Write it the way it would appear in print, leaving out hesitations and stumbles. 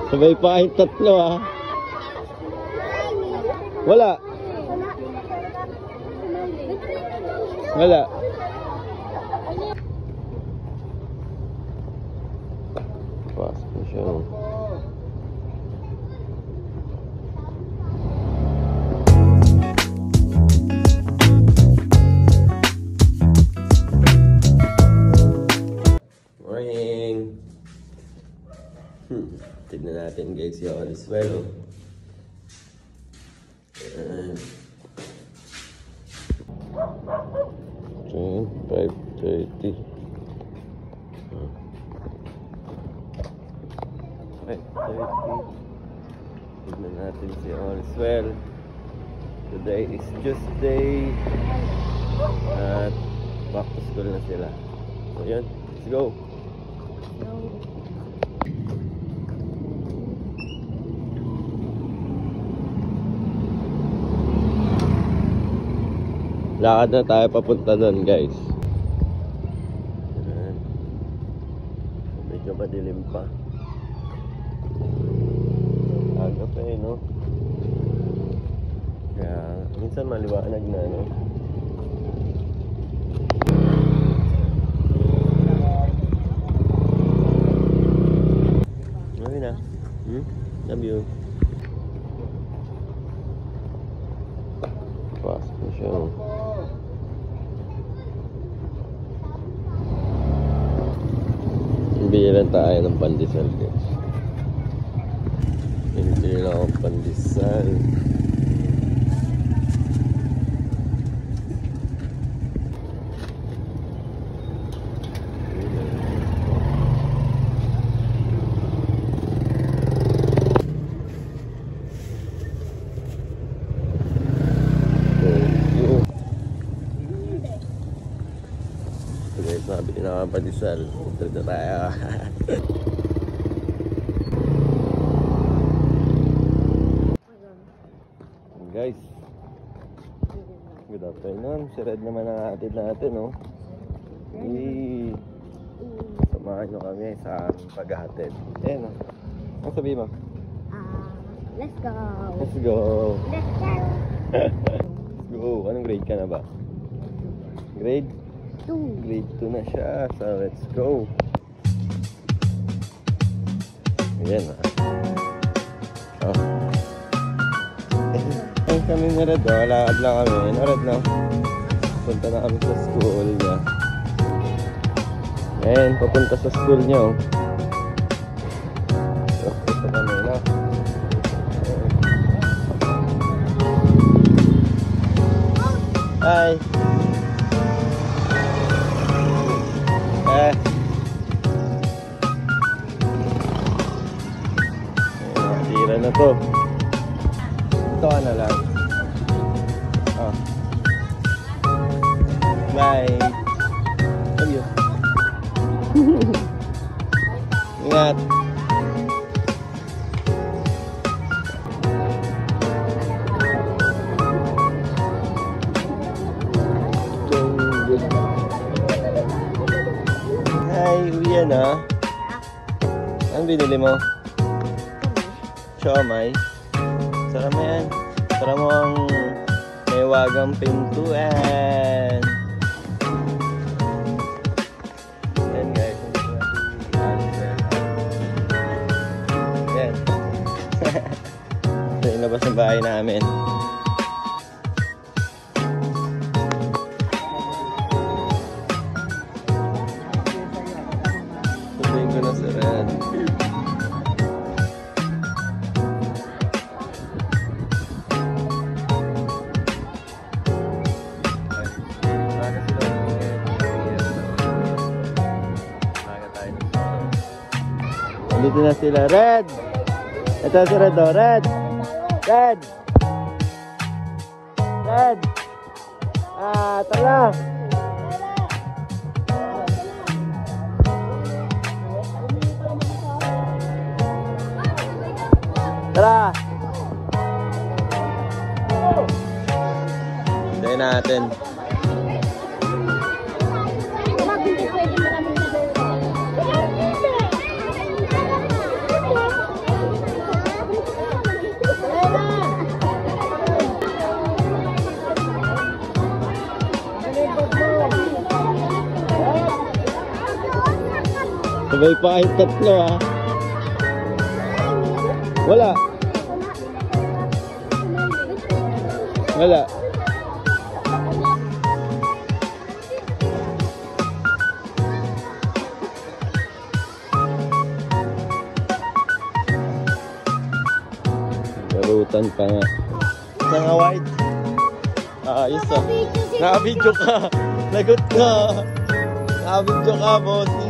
Sabay pa kayong tatlo ah. Wala. Wala. Pasok na siya. Morning. Tignan natin guys yung Oriswell. Okay, 5:30. 5:30. Tignan natin si Oriswell. Today is Tuesday. At back to school na sila. So yun, let's go. Lakad na tayo papunta doon guys. Medyo madilim pa. Aga pa eh no. Kaya minsan maliwanag na no. Okay na. Love you. Pasok na siya. Bilan tayo ng pandesal guys. Hindi lang akong pandesal. Sabi na akong pandesal. Ito na tayo. Guys, good afternoon. Si Red naman ang atid natin, no? Samahan nyo kami sa paghahatid. Eh, no? Ano sabihin mo? Let's go. Let's go. Let's go. Let's go. Anong grade ka na ba? Grade 2. Grade 2 na siya. So, let's go. Ayan, ah. Oh. Ayun kami ni Red, oh. Lakad lang kami. Ano, Red, no? Punta na kami sa school niya. Ayan, papunta sa school niya, oh. So, punta kami, no? Hi! Tira na to. Ito ka na lang. Oh. Bye. Love you. Ingat. Hi, uwi na. Ano binili mo? Siomay. Sarap mo yan. Sarap mo ang may wagang pintuan. Yan guys. Yan. Ito yung labas ng bahay namin. Sabihin ko na sa Red. Dito na sila. Red! Ito si Red, oh. Red! Red! Red! Tala! Tara! Hintayin natin. Sabay pa kayong tatlo ha. Wala. Wala. Garutan pa nga. Mga white. Ayos ah. Naka-video ka. Lagot ka. Naka-video ka, bossy.